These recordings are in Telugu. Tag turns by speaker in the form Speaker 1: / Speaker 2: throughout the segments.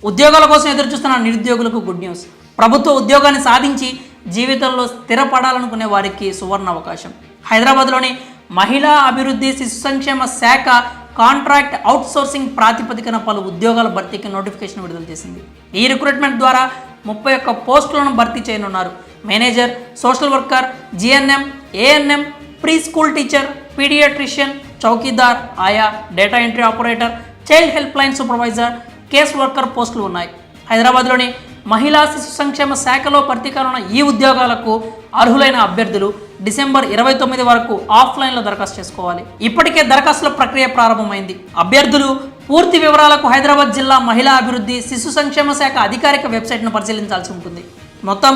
Speaker 1: ఉద్యోగాల కోసం ఎదురుచూస్తున్న నిరుద్యోగులకు గుడ్ న్యూస్. ప్రభుత్వ ఉద్యోగాన్ని సాధించి జీవితంలో స్థిరపడాలనుకునే వారికి సువర్ణ అవకాశం. హైదరాబాద్లోని మహిళా అభివృద్ధి శిశు సంక్షేమ శాఖ కాంట్రాక్ట్ అవుట్సోర్సింగ్ ప్రాతిపదికన పలు ఉద్యోగాల భర్తీకి నోటిఫికేషన్ విడుదల చేసింది. ఈ రిక్రూట్మెంట్ ద్వారా 31 పోస్టులను భర్తీ చేయనున్నారు. Manager, social worker, GNM, ANM, pre school teacher, paediatrician, chowkidar, ఆయా, data entry operator, child help line supervisor, case worker పోస్టులు ఉన్నాయి. హైదరాబాద్లోని మహిళా శిశు సంక్షేమ శాఖలో భర్తీ కానున్న ఈ ఉద్యోగాలకు అర్హులైన అభ్యర్థులు డిసెంబర్ 29 వరకు ఆఫ్లైన్లో దరఖాస్తు చేసుకోవాలి. ఇప్పటికే దరఖాస్తుల ప్రక్రియ ప్రారంభమైంది. అభ్యర్థులు పూర్తి వివరాలకు హైదరాబాద్ జిల్లా మహిళా అభివృద్ధి శిశు సంక్షేమ శాఖ అధికారిక వెబ్సైట్ను పరిశీలించాల్సి ఉంటుంది. మొత్తం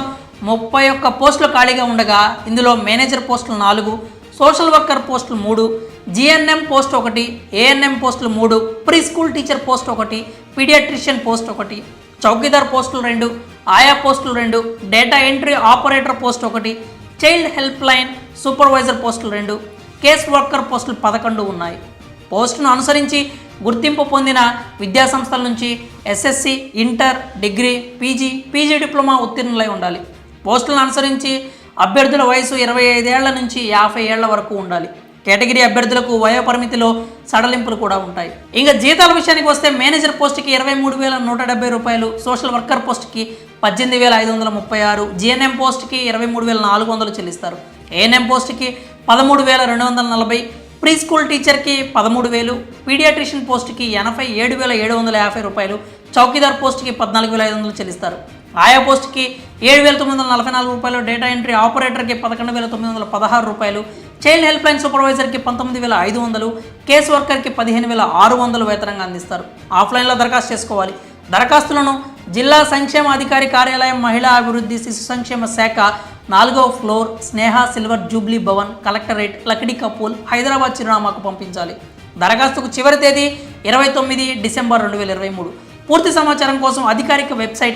Speaker 1: 31 పోస్టులు ఖాళీగా ఉండగా ఇందులో మేనేజర్ పోస్టులు 4, సోషల్ వర్కర్ పోస్టులు 3, జిఎన్ఎం పోస్ట్ 1, ఏఎన్ఎం పోస్టులు 3, pre school teacher post 1, paediatrician post 1, చౌకీదార్ పోస్టులు 2, ఆయా పోస్టులు 2, data entry operator post 1, child help line supervisor పోస్టులు 2, కేస్ వర్కర్ పోస్టులు 11 ఉన్నాయి. పోస్టును అనుసరించి గుర్తింపు పొందిన విద్యాసంస్థల నుంచి SSC, inter, degree, PG diploma ఉత్తీర్ణులై ఉండాలి. పోస్టులను అనుసరించి అభ్యర్థుల వయసు 25 ఏళ్ల నుంచి 50 ఏళ్ల వరకు ఉండాలి. కేటగిరీ అభ్యర్థులకు వయోపరిమితిలో సడలింపులు కూడా ఉంటాయి. ఇంకా జీతాల విషయానికి వస్తే మేనేజర్ పోస్టుకి 23,170 రూపాయలు, సోషల్ వర్కర్ పోస్టుకి 18,536, జిఎన్ఎం పోస్టుకి 23,400 చెల్లిస్తారు. ఏఎన్ఎం పోస్టుకి 13,240, ప్రీ స్కూల్ టీచర్కి 13,000, పీడియాట్రిషియన్ పోస్టుకి 87,750 రూపాయలు, చౌకీదార్ పోస్టుకి 14,500 చెల్లిస్తారు. ఆయా పోస్టుకి 7,944 రూపాయలు, డేటా ఎంట్రీ ఆపరేటర్కి 11,916 రూపాయలు, చైల్డ్ హెల్ప్ లైన్ సూపర్వైజర్కి 19,500, కేస్ వర్కర్కి 15,600 వేతనంగా అందిస్తారు. ఆఫ్లైన్లో దరఖాస్తు చేసుకోవాలి. దరఖాస్తులను జిల్లా సంక్షేమ అధికారి కార్యాలయం, మహిళా అభివృద్ధి శిశు సంక్షేమ శాఖ, 4వ floor, Sneha silver jubilee Bhavan, collectorate, Lakdi Kapul, Hyderabad చిరునామాకు పంపించాలి. దరఖాస్తుకు చివరి తేదీ 29 డిసెంబర్ 2023. పూర్తి సమాచారం కోసం అధికారిక వెబ్సైట్